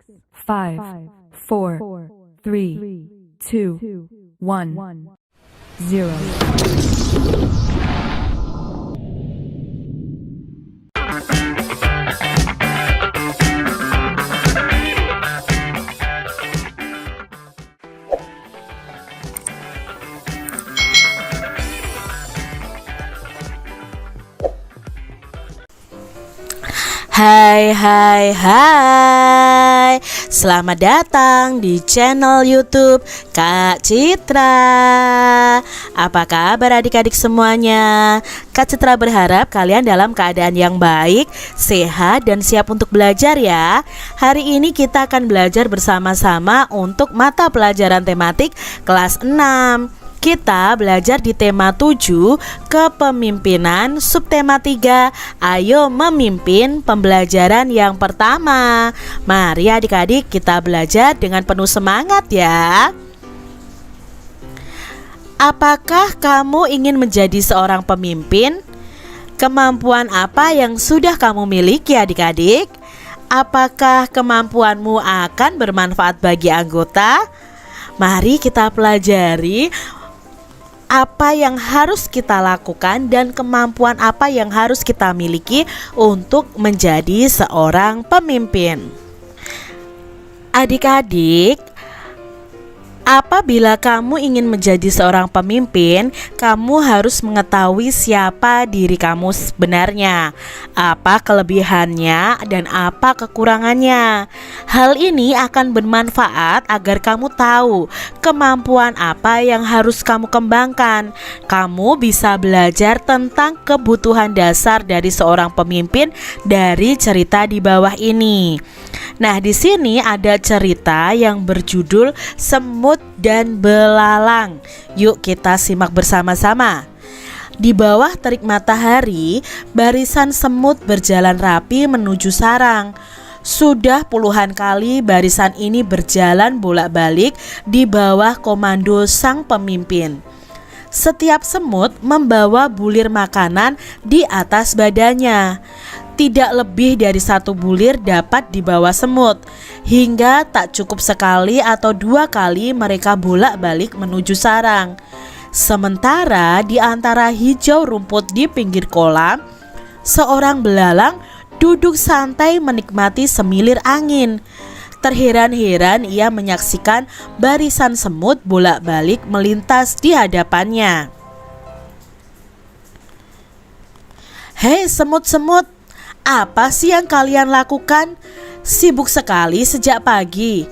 5, 4, 3, 2, 1, 0. Hai, selamat datang di channel YouTube Kak Citra. Apa kabar adik-adik semuanya? Kak Citra berharap kalian dalam keadaan yang baik, sehat, dan siap untuk belajar ya. Hari ini kita akan belajar bersama-sama untuk mata pelajaran tematik kelas 6. Kita belajar di tema 7, kepemimpinan, subtema 3, ayo memimpin, pembelajaran yang pertama. Mari adik-adik kita belajar dengan penuh semangat ya. Apakah kamu ingin menjadi seorang pemimpin? Kemampuan apa yang sudah kamu miliki adik-adik? Apakah kemampuanmu akan bermanfaat bagi anggota? Mari kita pelajari apa yang harus kita lakukan dan kemampuan apa yang harus kita miliki untuk menjadi seorang pemimpin. Adik-adik, apabila kamu ingin menjadi seorang pemimpin, kamu harus mengetahui siapa diri kamu sebenarnya, apa kelebihannya dan apa kekurangannya. Hal ini akan bermanfaat agar kamu tahu kemampuan apa yang harus kamu kembangkan. Kamu bisa belajar tentang kebutuhan dasar dari seorang pemimpin dari cerita di bawah ini. Nah, di sini ada cerita yang berjudul Semut dan Belalang. Yuk kita simak bersama-sama. Di bawah terik matahari, barisan semut berjalan rapi menuju sarang. Sudah puluhan kali barisan ini berjalan bolak-balik di bawah komando sang pemimpin. Setiap semut membawa bulir makanan di atas badannya. Tidak lebih dari satu bulir dapat dibawa semut, hingga tak cukup sekali atau dua kali mereka bolak-balik menuju sarang. Sementara di antara hijau rumput di pinggir kolam, seorang belalang duduk santai menikmati semilir angin. Terheran-heran ia menyaksikan barisan semut bolak-balik melintas di hadapannya. Hei semut-semut, apa sih yang kalian lakukan? Sibuk sekali sejak pagi.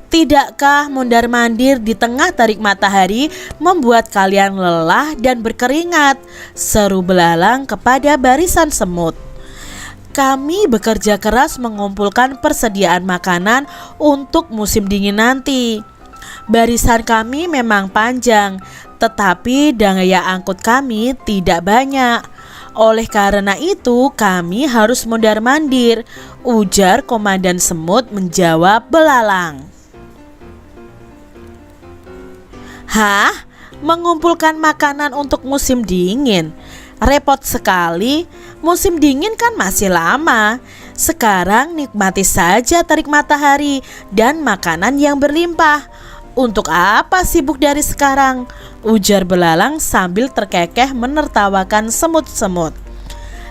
Tidakkah mondar-mandir di tengah terik matahari membuat kalian lelah dan berkeringat? Seru belalang kepada barisan semut. Kami bekerja keras mengumpulkan persediaan makanan untuk musim dingin nanti. Barisan kami memang panjang, tetapi daya angkut kami tidak banyak. Oleh karena itu kami harus mondar-mandir, ujar komandan semut menjawab belalang. Hah? Mengumpulkan makanan untuk musim dingin? Repot sekali, musim dingin kan masih lama. Sekarang nikmati saja terik matahari dan makanan yang berlimpah. Untuk apa sibuk dari sekarang? Ujar belalang sambil terkekeh menertawakan semut-semut.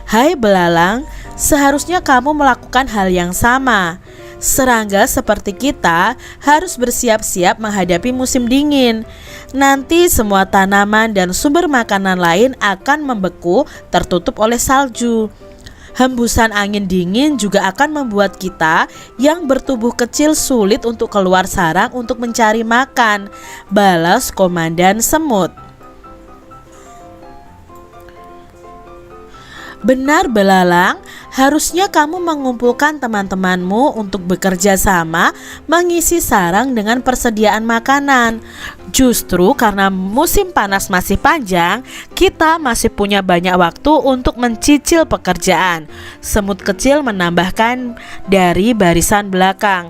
Hai belalang, seharusnya kamu melakukan hal yang sama. Serangga seperti kita harus bersiap-siap menghadapi musim dingin. Nanti semua tanaman dan sumber makanan lain akan membeku tertutup oleh salju. Hembusan angin dingin juga akan membuat kita yang bertubuh kecil sulit untuk keluar sarang untuk mencari makan, balas komandan semut. Benar belalang, harusnya kamu mengumpulkan teman-temanmu untuk bekerja sama mengisi sarang dengan persediaan makanan. Justru karena musim panas masih panjang, kita masih punya banyak waktu untuk mencicil pekerjaan. Semut kecil menambahkan dari barisan belakang.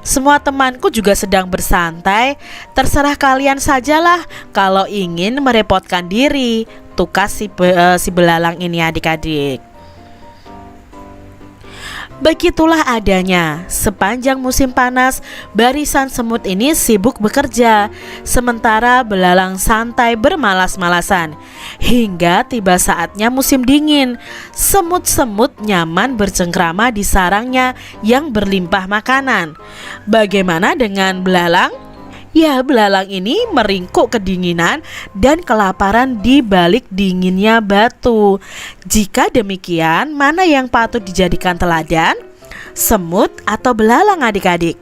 Semua temanku juga sedang bersantai. Terserah kalian sajalah kalau ingin merepotkan diri, tukas si belalang ini adik-adik. Begitulah adanya, sepanjang musim panas, barisan semut ini sibuk bekerja, sementara belalang santai bermalas-malasan. Hingga tiba saatnya musim dingin, semut-semut nyaman bercengkrama di sarangnya yang berlimpah makanan. Bagaimana dengan belalang? Ya, belalang ini meringkuk kedinginan dan kelaparan di balik dinginnya batu. Jika demikian, mana yang patut dijadikan teladan? Semut atau belalang adik-adik?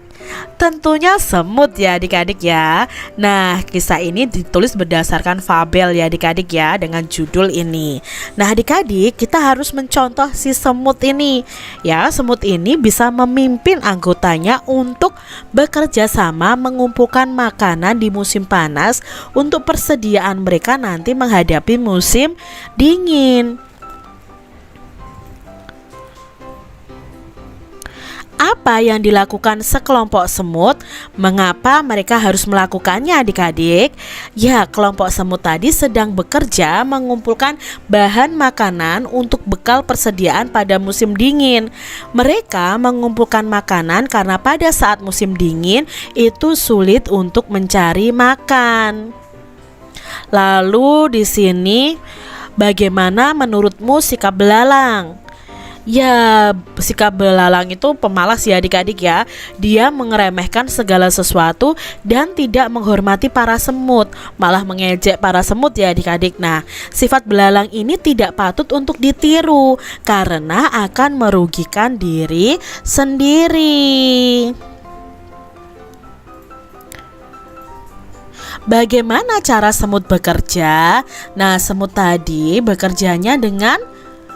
Tentunya semut ya adik-adik ya. Nah, kisah ini ditulis berdasarkan fabel ya adik-adik ya, dengan judul ini. Nah adik-adik, kita harus mencontoh si semut ini. Ya, semut ini bisa memimpin anggotanya untuk bekerja sama mengumpulkan makanan di musim panas untuk persediaan mereka nanti menghadapi musim dingin. Apa yang dilakukan sekelompok semut? Mengapa mereka harus melakukannya adik-adik? Ya, kelompok semut tadi sedang bekerja mengumpulkan bahan makanan untuk bekal persediaan pada musim dingin. Mereka mengumpulkan makanan karena pada saat musim dingin itu sulit untuk mencari makan. Lalu di sini bagaimana menurutmu sikap belalang? Ya, sikap belalang itu pemalas ya adik-adik ya. Dia mengeremehkan segala sesuatu dan tidak menghormati para semut, malah mengejek para semut ya adik-adik. Nah, sifat belalang ini tidak patut untuk ditiru karena akan merugikan diri sendiri. Bagaimana cara semut bekerja? Nah, semut tadi bekerjanya dengan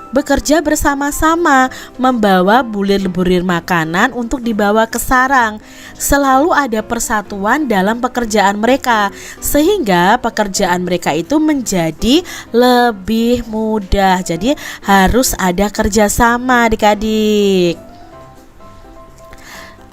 bekerja bersama-sama, membawa bulir-bulir makanan untuk dibawa ke sarang. Selalu ada persatuan dalam pekerjaan mereka, sehingga pekerjaan mereka itu menjadi lebih mudah. Jadi harus ada kerjasama adik-adik.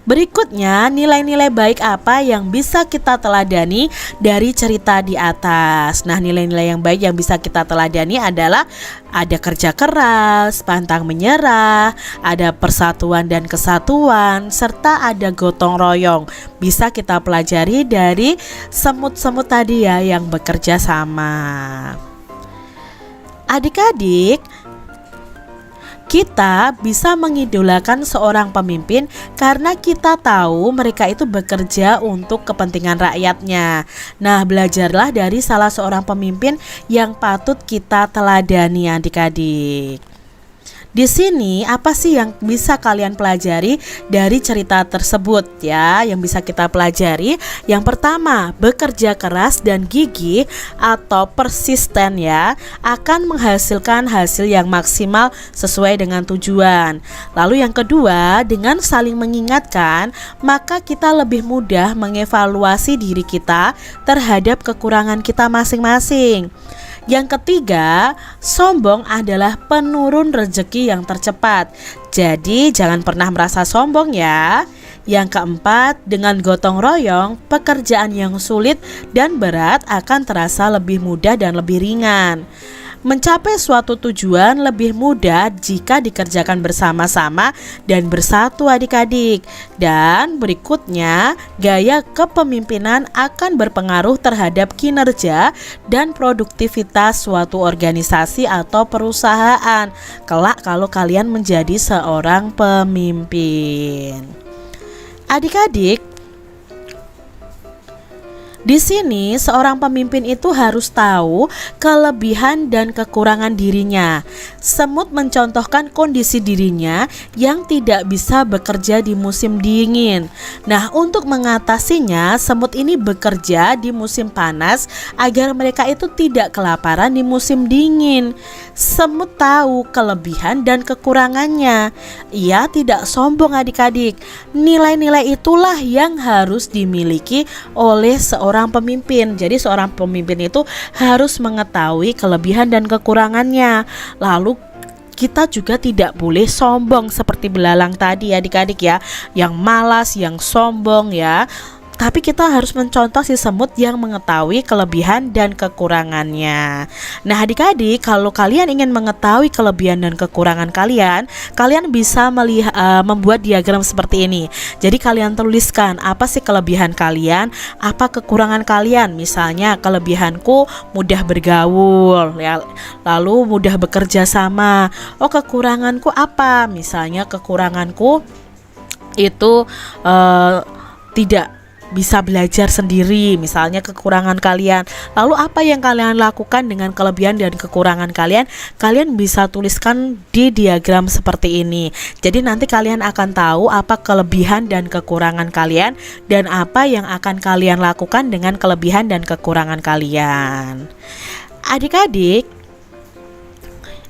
Berikutnya, nilai-nilai baik apa yang bisa kita teladani dari cerita di atas. Nah, nilai-nilai yang baik yang bisa kita teladani adalah ada kerja keras, pantang menyerah, ada persatuan dan kesatuan, serta ada gotong royong. Bisa kita pelajari dari semut-semut tadi ya yang bekerja sama. Adik-adik, kita bisa mengidolakan seorang pemimpin karena kita tahu mereka itu bekerja untuk kepentingan rakyatnya. Nah, belajarlah dari salah seorang pemimpin yang patut kita teladani adik-adik. Di sini apa sih yang bisa kalian pelajari dari cerita tersebut ya? Yang bisa kita pelajari, yang pertama, bekerja keras dan gigih atau persisten ya akan menghasilkan hasil yang maksimal sesuai dengan tujuan. Lalu yang kedua, dengan saling mengingatkan, maka kita lebih mudah mengevaluasi diri kita terhadap kekurangan kita masing-masing. Yang ketiga, sombong adalah penurun rezeki yang tercepat. Jadi jangan pernah merasa sombong ya. Yang keempat, dengan gotong royong, pekerjaan yang sulit dan berat akan terasa lebih mudah dan lebih ringan. Mencapai suatu tujuan lebih mudah jika dikerjakan bersama-sama dan bersatu adik-adik. Dan berikutnya, gaya kepemimpinan akan berpengaruh terhadap kinerja dan produktivitas suatu organisasi atau perusahaan kelak kalau kalian menjadi seorang pemimpin. Adik-adik, di sini seorang pemimpin itu harus tahu kelebihan dan kekurangan dirinya. Semut mencontohkan kondisi dirinya yang tidak bisa bekerja di musim dingin. Nah, untuk mengatasinya, semut ini bekerja di musim panas agar mereka itu tidak kelaparan di musim dingin. Semut tahu kelebihan dan kekurangannya. Ia tidak sombong adik-adik. Nilai-nilai itulah yang harus dimiliki oleh seorang pemimpin. Jadi seorang pemimpin itu harus mengetahui kelebihan dan kekurangannya. Lalu kita juga tidak boleh sombong seperti belalang tadi adik-adik ya, yang malas, yang sombong ya. tapi kita harus mencontoh si semut yang mengetahui kelebihan dan kekurangannya. Nah adik-adik, kalau kalian ingin mengetahui kelebihan dan kekurangan kalian, kalian bisa membuat diagram seperti ini. Jadi kalian tuliskan apa sih kelebihan kalian, apa kekurangan kalian. Misalnya kelebihanku mudah bergaul, ya, lalu mudah bekerja sama. Oh, kekuranganku apa? Misalnya kekuranganku itu tidak bisa belajar sendiri, misalnya kekurangan kalian. Lalu apa yang kalian lakukan dengan kelebihan dan kekurangan kalian? Kalian bisa tuliskan di diagram seperti ini. Jadi nanti kalian akan tahu apa kelebihan dan kekurangan kalian dan apa yang akan kalian lakukan dengan kelebihan dan kekurangan kalian. Adik-adik,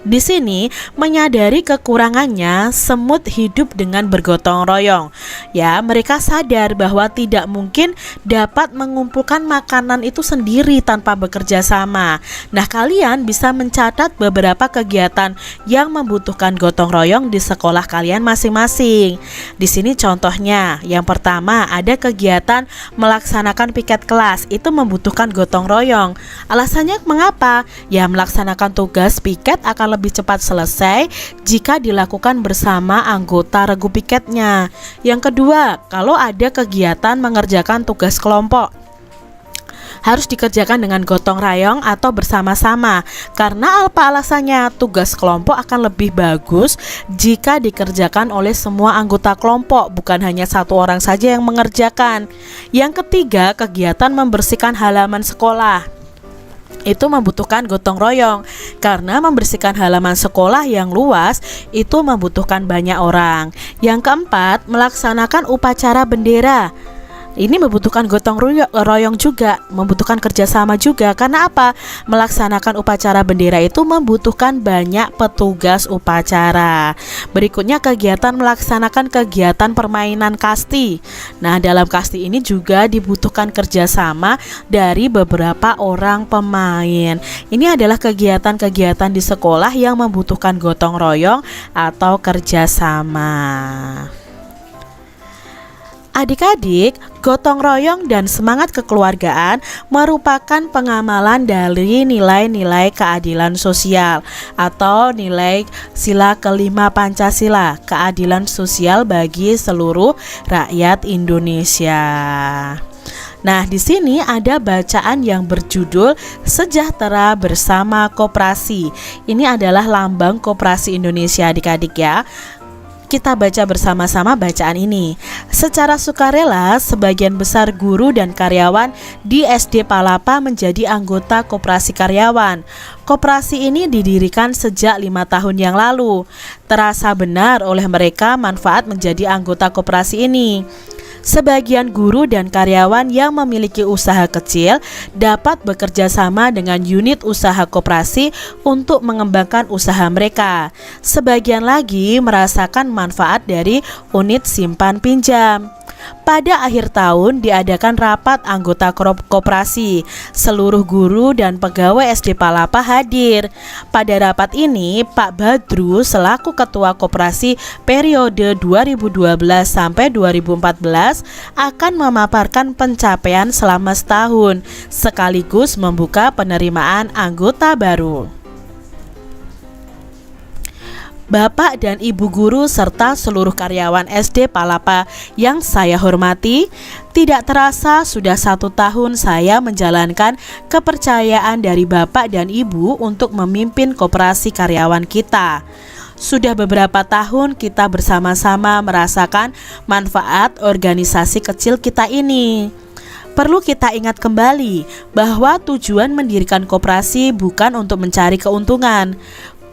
di sini menyadari kekurangannya, semut hidup dengan bergotong royong. Ya, mereka sadar bahwa tidak mungkin dapat mengumpulkan makanan itu sendiri tanpa bekerja sama. Nah, kalian bisa mencatat beberapa kegiatan yang membutuhkan gotong royong di sekolah kalian masing-masing. Di sini contohnya, yang pertama ada kegiatan melaksanakan piket kelas. Itu membutuhkan gotong royong. Alasannya mengapa? Ya, melaksanakan tugas piket akan lebih cepat selesai jika dilakukan bersama anggota regu piketnya. Yang kedua, kalau ada kegiatan mengerjakan tugas kelompok, harus dikerjakan dengan gotong royong atau bersama-sama. Karena apa alasannya? Tugas kelompok akan lebih bagus jika dikerjakan oleh semua anggota kelompok, bukan hanya satu orang saja yang mengerjakan. Yang ketiga, kegiatan membersihkan halaman sekolah. Itu membutuhkan gotong royong, karena membersihkan halaman sekolah yang luas itu membutuhkan banyak orang. Yang keempat, melaksanakan upacara bendera. Ini membutuhkan gotong royong juga, membutuhkan kerjasama juga. Karena apa? Melaksanakan upacara bendera itu membutuhkan banyak petugas upacara. Berikutnya kegiatan melaksanakan kegiatan permainan kasti. Nah, dalam kasti ini juga dibutuhkan kerjasama dari beberapa orang pemain. Ini adalah kegiatan-kegiatan di sekolah yang membutuhkan gotong royong atau kerjasama. Adik-adik, gotong royong dan semangat kekeluargaan merupakan pengamalan dari nilai-nilai keadilan sosial atau nilai sila kelima Pancasila, keadilan sosial bagi seluruh rakyat Indonesia. Nah, di sini ada bacaan yang berjudul Sejahtera Bersama Koperasi. Ini adalah lambang Koperasi Indonesia, adik-adik ya. Kita baca bersama-sama bacaan ini. Secara sukarela, sebagian besar guru dan karyawan di SD Palapa menjadi anggota koperasi karyawan. Koperasi ini didirikan sejak 5 tahun yang lalu. Terasa benar oleh mereka manfaat menjadi anggota koperasi ini. Sebagian guru dan karyawan yang memiliki usaha kecil dapat bekerja sama dengan unit usaha koperasi untuk mengembangkan usaha mereka. Sebagian lagi merasakan manfaat dari unit simpan pinjam. Pada akhir tahun diadakan rapat anggota koperasi. Seluruh guru dan pegawai SD Palapa hadir. Pada rapat ini, Pak Badru selaku ketua koperasi periode 2012 sampai 2014 akan memaparkan pencapaian selama setahun, sekaligus membuka penerimaan anggota baru. Bapak dan Ibu guru serta seluruh karyawan SD Palapa yang saya hormati, tidak terasa sudah 1 tahun saya menjalankan kepercayaan dari Bapak dan Ibu untuk memimpin koperasi karyawan kita. Sudah beberapa tahun kita bersama-sama merasakan manfaat organisasi kecil kita ini. Perlu kita ingat kembali bahwa tujuan mendirikan koperasi bukan untuk mencari keuntungan.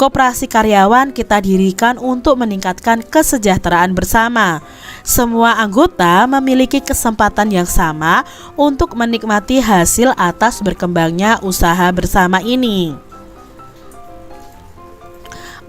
Koperasi karyawan kita dirikan untuk meningkatkan kesejahteraan bersama. Semua anggota memiliki kesempatan yang sama untuk menikmati hasil atas berkembangnya usaha bersama ini.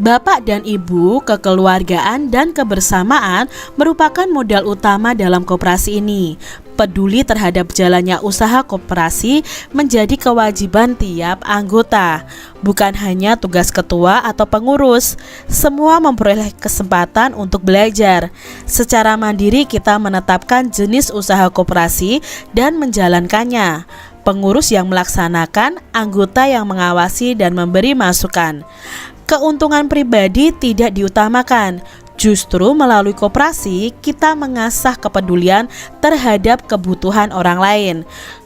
Bapak dan Ibu, kekeluargaan dan kebersamaan merupakan modal utama dalam koperasi ini. peduli terhadap jalannya usaha koperasi menjadi kewajiban tiap anggota, bukan hanya tugas ketua atau pengurus. Semua memperoleh kesempatan untuk belajar. Secara mandiri kita menetapkan jenis usaha koperasi dan menjalankannya. Pengurus yang melaksanakan, anggota yang mengawasi dan memberi masukan. Keuntungan pribadi tidak diutamakan. Justru melalui koperasi kita mengasah kepedulian terhadap kebutuhan orang lain.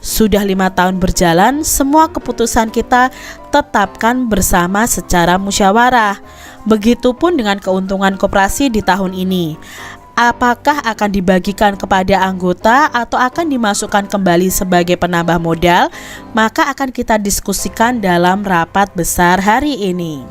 Sudah 5 tahun berjalan, semua keputusan kita tetapkan bersama secara musyawarah. Begitupun dengan keuntungan koperasi di tahun ini. Apakah akan dibagikan kepada anggota atau akan dimasukkan kembali sebagai penambah modal? Maka akan kita diskusikan dalam rapat besar hari ini.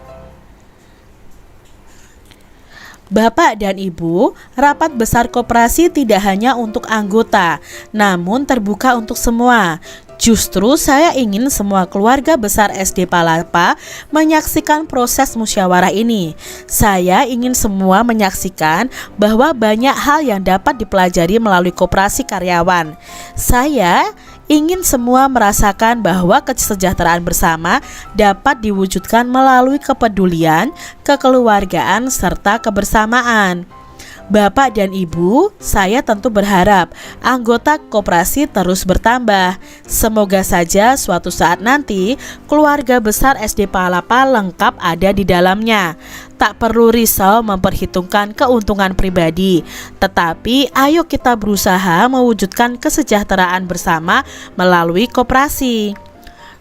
Bapak dan Ibu, rapat besar koperasi tidak hanya untuk anggota, namun terbuka untuk semua. Justru saya ingin semua keluarga besar SD Palapa menyaksikan proses musyawarah ini. Saya ingin semua menyaksikan bahwa banyak hal yang dapat dipelajari melalui koperasi karyawan. Saya ingin semua merasakan bahwa kesejahteraan bersama dapat diwujudkan melalui kepedulian, kekeluargaan, serta kebersamaan. Bapak dan Ibu, saya tentu berharap anggota koperasi terus bertambah. Semoga saja suatu saat nanti keluarga besar SD Palapa lengkap ada di dalamnya. Tak perlu risau memperhitungkan keuntungan pribadi, tetapi ayo kita berusaha mewujudkan kesejahteraan bersama melalui koperasi.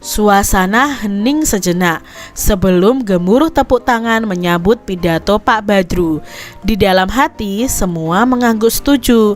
Suasana hening sejenak sebelum gemuruh tepuk tangan menyambut pidato Pak Badru. Di dalam hati semua mengangguk setuju.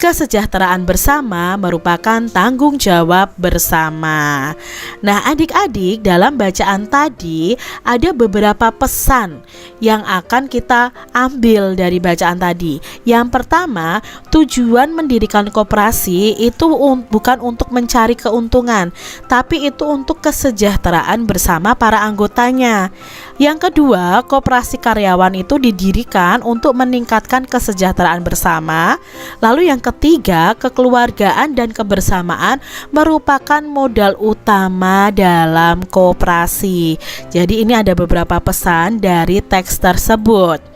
Kesejahteraan bersama merupakan tanggung jawab bersama. Nah, adik-adik, dalam bacaan tadi ada beberapa pesan yang akan kita ambil dari bacaan tadi. Yang pertama, tujuan mendirikan koperasi itu bukan untuk mencari keuntungan, tapi itu untuk kesejahteraan bersama para anggotanya. Yang kedua, koperasi karyawan itu didirikan untuk meningkatkan kesejahteraan bersama. Lalu yang ketiga, kekeluargaan dan kebersamaan merupakan modal utama dalam koperasi. Jadi ini ada beberapa pesan dari teks tersebut.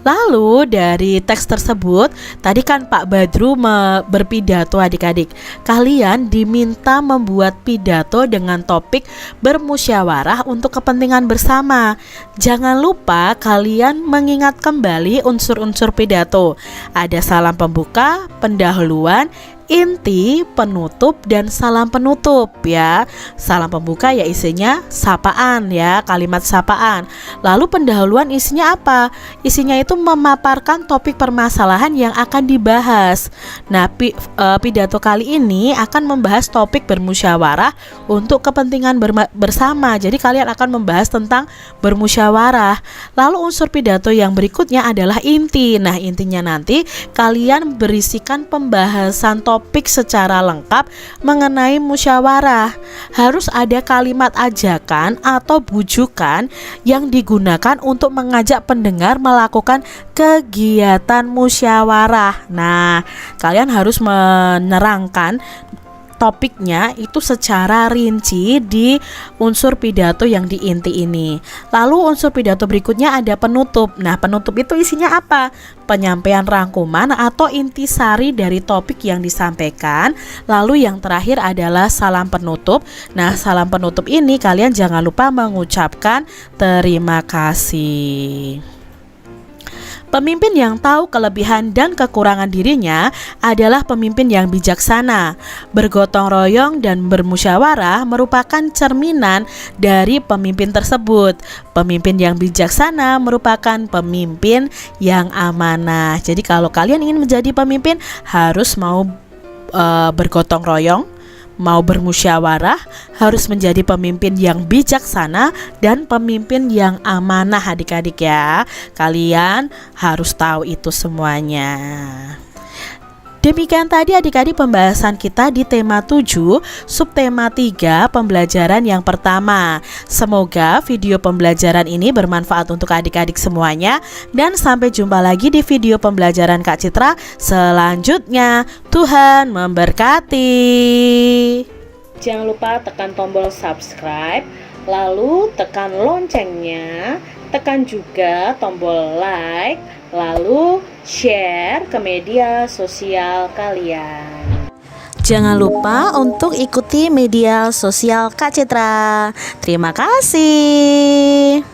Lalu dari teks tersebut, tadi kan Pak Badru berpidato adik-adik. Kalian diminta membuat pidato dengan topik bermusyawarah untuk kepentingan bersama. Jangan lupa kalian mengingat kembali unsur-unsur pidato. Ada salam pembuka, pendahuluan, inti, penutup, dan salam penutup ya. Salam pembuka ya isinya sapaan ya, kalimat sapaan. Lalu pendahuluan isinya apa? Isinya itu memaparkan topik permasalahan yang akan dibahas. Nah, pidato kali ini akan membahas topik bermusyawarah untuk kepentingan bersama. Jadi kalian akan membahas tentang bermusyawarah. Lalu unsur pidato yang berikutnya adalah inti. Nah, intinya nanti kalian berisikan pembahasan topik secara lengkap mengenai musyawarah. Harus ada kalimat ajakan atau bujukan yang digunakan untuk mengajak pendengar melakukan kegiatan musyawarah. Nah, kalian harus menerangkan topiknya itu secara rinci di unsur pidato yang di inti ini. Lalu unsur pidato berikutnya ada penutup. Nah, penutup itu isinya apa? Penyampaian rangkuman atau intisari dari topik yang disampaikan. Lalu yang terakhir adalah salam penutup. Nah, salam penutup ini kalian jangan lupa mengucapkan terima kasih. Pemimpin yang tahu kelebihan dan kekurangan dirinya adalah pemimpin yang bijaksana. Bergotong royong dan bermusyawarah merupakan cerminan dari pemimpin tersebut. Pemimpin yang bijaksana merupakan pemimpin yang amanah. Jadi kalau kalian ingin menjadi pemimpin harus mau bergotong royong, mau bermusyawarah, harus menjadi pemimpin yang bijaksana dan pemimpin yang amanah adik-adik ya. Kalian harus tahu itu semuanya. Demikian tadi adik-adik pembahasan kita di tema 7, subtema 3, pembelajaran yang pertama. Semoga video pembelajaran ini bermanfaat untuk adik-adik semuanya. Dan sampai jumpa lagi di video pembelajaran Kak Citra selanjutnya. Tuhan memberkati. Jangan lupa tekan tombol subscribe, lalu tekan loncengnya, tekan juga tombol like, lalu share ke media sosial kalian. Jangan lupa untuk ikuti media sosial Kak Citra. Terima kasih.